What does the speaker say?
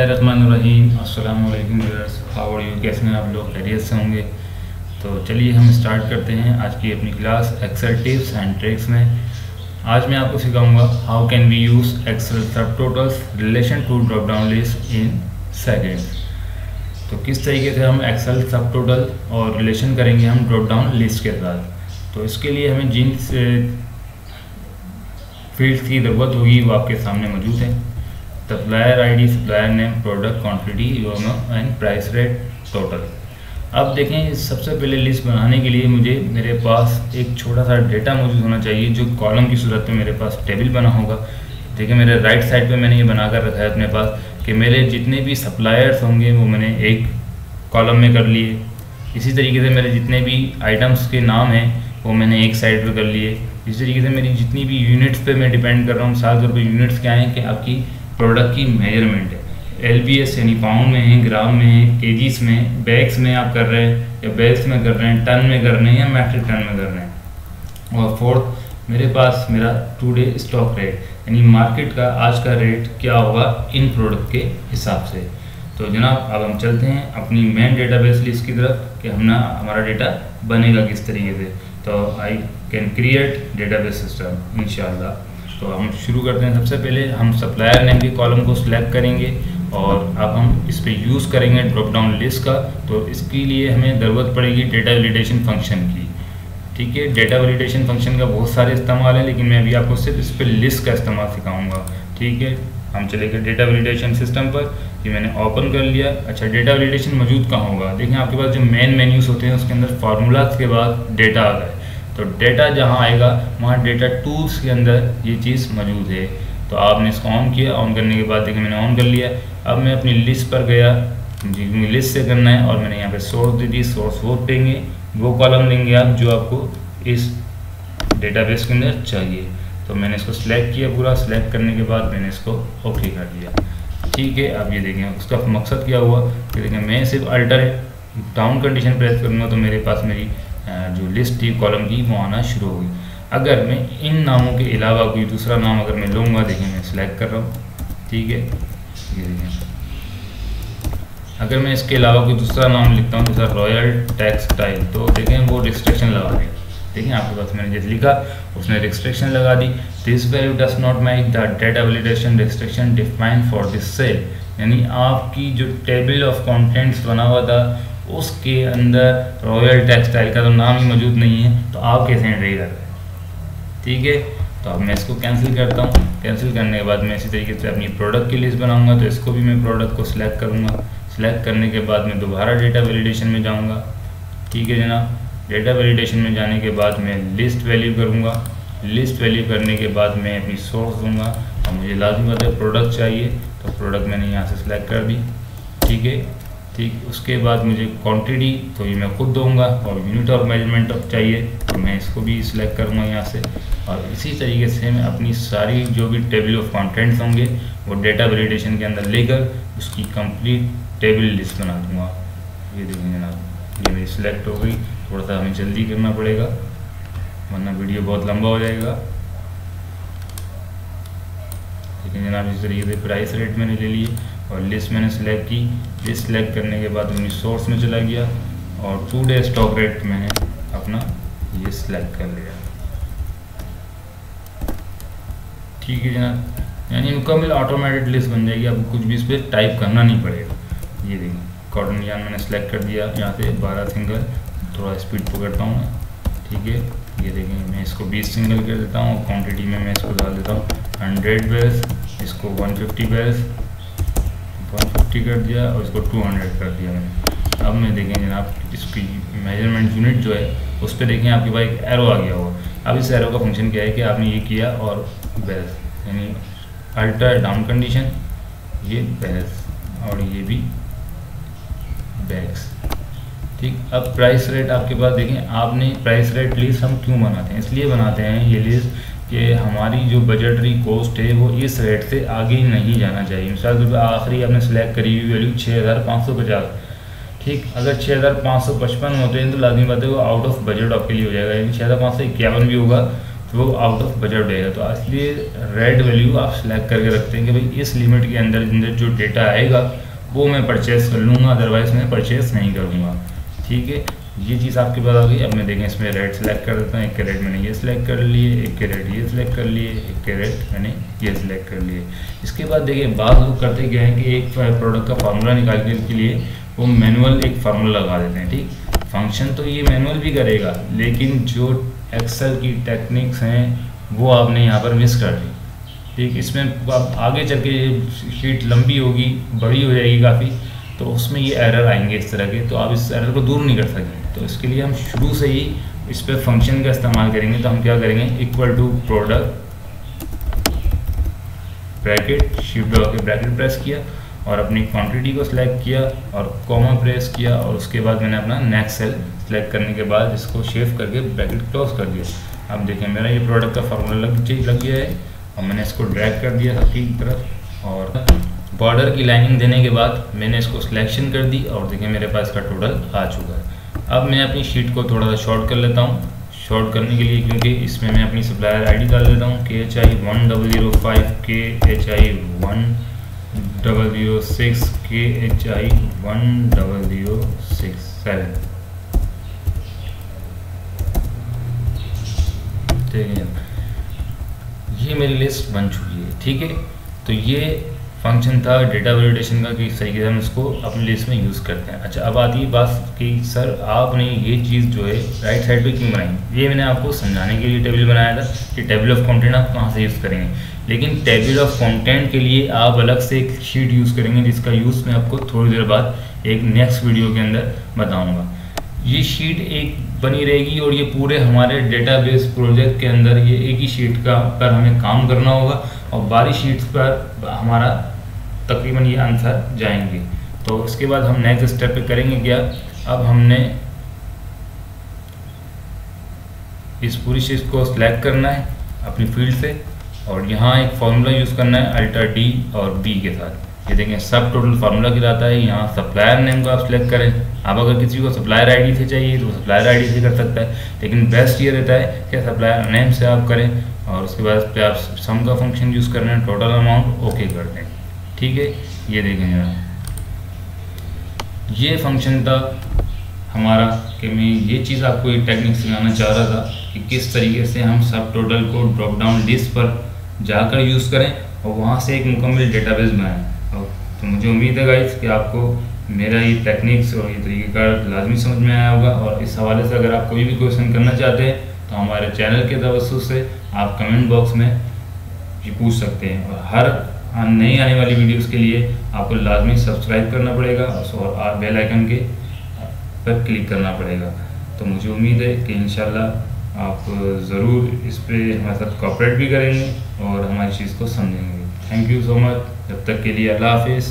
बिस्मिल्लाहिर्रहमानिर्रहीम। अस्सलाम वालेकुम व्यूअर्स, हाउ आर यू? कैसे हैं आप लोग? खैरियत से होंगे। तो चलिए हम स्टार्ट करते हैं आज की अपनी class Excel tips and tricks में। आज मैं आपको सिखाऊंगा how can we use Excel subtotals relation to drop down list in seconds. तो किस तरीके से हम एक्सेल सब टोटल और रिलेशन करेंगे हम ड्रॉप डाउन लिस्ट के साथ। तो इसके लिए हमें जिन फील्ड्स की ज़रूरत होगी वो आपके सामने मौजूद है। Supplier ID, supplier name, product quantity, YONO and price rate total. अब देखें, सबसे पहले लिस्ट बनाने के लिए मेरे पास एक छोटा सा डेटा मौजूद होना चाहिए जो कॉलम की सूरत में मेरे पास टेबल बना होगा। देखिए मेरे राइट साइड पे मैंने ये बना कर रखा है अपने पास कि मेरे जितने भी सप्लायर्स होंगे वो मैंने एक कॉलम में कर लिए। इसी तरीके से मेरे जितने भी आइटम्स के नाम हैं वो मैंने एक साइड पर कर लिए। इसी तरीके से मेरी जितनी भी यूनिट्स पे मैं डिपेंड कर रहा हूँ, साल तौर पर यूनिट्स क्या हैं कि आपकी प्रोडक्ट की मेजरमेंट है। LBS यानी पाउंड में है, ग्राम में है, केजीस में, बैग्स में आप कर रहे हैं या बैग्स में कर रहे हैं, टन में कर रहे हैं या मैट्रिक टन में कर रहे हैं। और फोर्थ मेरे पास मेरा टुडे स्टॉक रेट यानी मार्केट का आज का रेट क्या होगा इन प्रोडक्ट के हिसाब से। तो जनाब अब हम चलते हैं अपनी मेन डेटाबेस लिस्ट की तरफ कि हमारा डेटा बनेगा किस तरीके से। तो I can create database system इंशाल्लाह। तो हम शुरू करते हैं। सबसे पहले हम सप्लायर नेम के कॉलम को सिलेक्ट करेंगे और अब हम इस पर यूज़ करेंगे ड्रॉप डाउन लिस्ट का। तो इसके लिए हमें ज़रूरत पड़ेगी डेटा वैलिडेशन फंक्शन की। ठीक है, डेटा वैलिडेशन फंक्शन का बहुत सारे इस्तेमाल है, लेकिन मैं अभी आपको सिर्फ इस पर लिस्ट का इस्तेमाल सिखाऊंगा। ठीक है, हम चलेंगे डेटा वैलिडेशन सिस्टम पर। ये मैंने ओपन कर लिया। अच्छा, डेटा वैलिडेशन मौजूद कहाँ होगा? देखिए आपके पास जो मेन मेन्यूज़ होते हैं उसके अंदर फार्मूलाज के बाद डेटा आता है। तो डेटा जहाँ आएगा वहाँ डेटा टूल्स के अंदर ये चीज़ मौजूद है। तो आपने इसको ऑन किया। ऑन करने के बाद देखिए मैंने ऑन कर लिया। अब मैं अपनी लिस्ट पर गया, मुझे लिस्ट से करना है और मैंने यहाँ पे सोर्स दे दी। सोर्स वो देंगे, वो कॉलम देंगे आप जो आपको इस डेटाबेस के अंदर चाहिए। तो मैंने इसको सिलेक्ट किया। पूरा सिलेक्ट करने के बाद मैंने इसको ओके कर दिया। ठीक है, अब ये देखें उसका मकसद क्या हुआ कि देखें मैं सिर्फ अल्टर डाउन कंडीशन प्रेस करूँगा तो मेरे पास मेरी जो लिस्ट थी कॉलम की वो आना शुरू होगी। अगर मैं इन नामों के अलावा कोई दूसरा नाम अगर मैं लूँगा, देखिए मैं सिलेक्ट कर रहा हूँ। ठीक है, ये देखें अगर मैं इसके अलावा कोई दूसरा नाम लिखता हूँ जैसा रॉयल टेक्सटाइल, तो देखें वो रिस्ट्रिक्शन लगा देगा। देखिए आपके पास मैंने जैसे लिखा उसने रिस्ट्रिक्शन लगा दी। This value does not make the data validation restriction defined for this cell. यानी आपकी जो टेबल ऑफ कंटेंट्स बना हुआ था उसके अंदर रॉयल टेक्सटाइल का तो नाम ही मौजूद नहीं है, तो आप कैसे एंट्री कर रहे हैं? ठीक है, तो अब मैं इसको कैंसिल करता हूँ। कैंसिल करने के बाद मैं इसी तरीके से अपनी प्रोडक्ट की लिस्ट बनाऊंगा। तो इसको भी मैं प्रोडक्ट को सिलेक्ट करूँगा। सिलेक्ट करने के बाद मैं दोबारा डेटा वैलिडेशन में जाऊँगा। ठीक है जनाब, डेटा वैलिडेशन में जाने के बाद मैं लिस्ट वैल्यू करूँगा। लिस्ट वैल्यू करने के बाद मैं अपनी सोर्स दूँगा और मुझे लाजमी बात है प्रोडक्ट चाहिए, तो प्रोडक्ट मैंने यहाँ से सिलेक्ट कर दी। ठीक है, ठीक, उसके बाद मुझे क्वांटिटी तो ये मैं खुद दूंगा और यूनिट और मेजरमेंट चाहिए तो मैं इसको भी सिलेक्ट करूँगा यहाँ से। और इसी तरीके से मैं अपनी सारी जो भी टेबल ऑफ कंटेंट्स होंगे वो डेटा वैलिडेशन के अंदर लेकर उसकी कंप्लीट टेबल लिस्ट बना दूँगा। ये देखिए जनाब, ये मेरी सिलेक्ट हो गई। थोड़ा सा हमें जल्दी करना पड़ेगा वरना वीडियो बहुत लंबा हो जाएगा। लेकिन जनाब इस तरीके से प्राइस रेट मैंने ले लिए और लिस्ट मैंने सेलेक्ट की। लिस्ट सेलेक्ट करने के बाद अपनी सोर्स में चला गया और टुडे स्टॉक रेट मैंने अपना ये सिलेक्ट कर लिया। ठीक है जनाब, यानी मुकम्मल ऑटोमेटेड लिस्ट बन जाएगी, आपको कुछ भी इस पर टाइप करना नहीं पड़ेगा। ये देखिए कॉटन यान मैंने सेलेक्ट कर दिया। यहाँ से 12 सिंगल, थोड़ा स्पीड पकड़ता हूँ मैं। ठीक है, ये देखें मैं इसको 20 सिंगल कर देता हूँ और क्वान्टिटी में मैं इसको डाल देता हूँ 100 बेल्स, इसको 150 बेल्स, 150 कर दिया और इसको 200 कर दिया मैंने। अब मैं देखें जनाब इसकी मेजरमेंट यूनिट जो है उस पर देखें आपके पास एक एरो आ गया होगा। अब इस एरो का फंक्शन क्या है कि आपने ये किया और बेल्स यानी अल्टर डाउन कंडीशन, ये बेल्स और ये भी बैग्स। ठीक, अब प्राइस रेट आपके पास देखें। आपने प्राइस रेट लिस्ट हम क्यों बनाते हैं? इसलिए बनाते हैं ये लिस्ट कि हमारी जो बजटरी कॉस्ट है वो इस रेट से आगे नहीं जाना चाहिए। मिसाल के तौर पर आखिरी आपने सेलेक्ट करी हुई वैल्यू 6550। ठीक, अगर 6555 होते हैं तो लाजमी बात है वो आउट ऑफ बजट आपके लिए हो जाएगा। यानी 6551 भी होगा वो आउट ऑफ बजट रहेगा। तो इसलिए रेड वैल्यू आप सेलेक्ट करके रखते हैं कि भाई इस लिमिट के अंदर जो डेटा आएगा वो मैं परचेस कर लूँगा, अदरवाइज़ मैं परचेस नहीं करूँगा। ठीक है, ये चीज़ आपके पास आ गई। अब मैं देखें इसमें रेट सेलेक्ट कर देता हूँ। 1 कैरेट मैंने ये सिलेक्ट कर लिए, 1 कैरेट ये सिलेक्ट कर लिए, 1 कैरेट मैंने ये सिलेक्ट कर लिए। इसके बाद देखिए बाद लोग करते क्या है कि एक प्रोडक्ट का फार्मूला निकालने के लिए वो मैनुअल एक फार्मूला लगा देते हैं। ठीक, फंक्शन तो ये मैनुअल भी करेगा, लेकिन जो एक्सेल की टेक्निक्स हैं वो आपने यहाँ पर मिस कर दी। ठीक, इसमें अब आगे चल के शीट लंबी होगी, बड़ी हो जाएगी काफ़ी, तो उसमें ये एरर आएंगे इस तरह के, तो आप इस एरर को दूर नहीं कर सकेंगे। तो इसके लिए हम शुरू से ही इस पर फंक्शन का इस्तेमाल करेंगे। तो हम क्या करेंगे, equal to product bracket shift दबा के ब्रैकेट प्रेस किया और अपनी क्वांटिटी को सिलेक्ट किया और कॉमा प्रेस किया और उसके बाद मैंने अपना नेक्स्ट सेल सेलेक्ट करने के बाद इसको शिफ्ट करके ब्रैकेट क्लोज कर दिया। अब देखिए मेरा ये प्रोडक्ट का फार्मूला लग गया है और मैंने इसको ड्रैग कर दिया सबकी तरफ और बॉर्डर की लाइनिंग देने के बाद मैंने इसको सिलेक्शन कर दी और देखिए मेरे पास का टोटल आ चुका है। अब मैं अपनी शीट को थोड़ा सा शॉर्ट कर लेता हूँ। शॉर्ट करने के लिए क्योंकि इसमें मैं अपनी सप्लायर आईडी डाल देता हूँ KHI1005 KHI1006 KHI1067। ठीक है, ये मेरी लिस्ट बन चुकी है। ठीक है, तो ये फंक्शन था डेटा वैलिडेशन का कि इस तरीके से हम इसको अपनी लिस्ट में यूज़ करते हैं। अच्छा, अब आती है बात कि सर आपने ये चीज़ जो है राइट साइड पे क्यों बनाई। ये मैंने आपको समझाने के लिए टेबल बनाया था कि टेबल ऑफ कंटेंट आप कहाँ से यूज़ करेंगे, लेकिन टेबल ऑफ कंटेंट के लिए आप अलग से एक शीट यूज़ करेंगे जिसका यूज़ मैं आपको थोड़ी देर बाद एक नेक्स्ट वीडियो के अंदर बताऊँगा। ये शीट एक बनी रहेगी और ये पूरे हमारे डेटाबेस प्रोजेक्ट के अंदर ये एक ही शीट का पर हमें काम करना होगा और बारी शीट्स पर हमारा तकरीबन ये आंसर जाएंगे। तो उसके बाद हम नेक्स्ट स्टेप पे करेंगे क्या, अब हमने इस पूरी शीट को सिलेक्ट करना है अपनी फील्ड से और यहाँ एक फार्मूला यूज़ करना है अल्टर D और B के साथ। ये देखें सब टोटल फार्मूला गिराता है। यहाँ सप्लायर नेम को आप सिलेक्ट करें। आप अगर किसी को सप्लायर आईडी से चाहिए तो सप्लायर आईडी से कर सकता है, लेकिन बेस्ट ये रहता है कि सप्लायर नेम से आप करें और उसके बाद पे आप सम का फंक्शन यूज़ करना है, टोटल अमाउंट ओके कर दें। ठीक है, ये देखें जरा, ये फंक्शन था हमारा कि मैं ये चीज़ आपको एक टेक्निक सिखाना चाह रहा था कि किस तरीके से हम सब टोटल को ड्रॉप डाउन लिस्ट पर जाकर यूज़ करें और वहाँ से एक मुकम्मल डेटाबेस बनाएं। तो मुझे उम्मीद है गाइस कि आपको मेरा ये टेक्निक्स और ये तरीक़ेकार लाजमी समझ में आया होगा और इस हवाले से अगर आप कोई भी क्वेश्चन करना चाहते हैं तो हमारे चैनल के तवज्जुह से आप कमेंट बॉक्स में ये पूछ सकते हैं। और हर नई आने वाली वीडियोस के लिए आपको लाजमी सब्सक्राइब करना पड़ेगा और बेल आइकन के पर क्लिक करना पड़ेगा। तो मुझे उम्मीद है कि इंशाल्लाह आप ज़रूर इस पे हमारे साथ कोऑपरेट भी करेंगे और हमारी चीज़ को समझेंगे। Thank you so much. जब तक के लिए अल्लाह हाफिज़।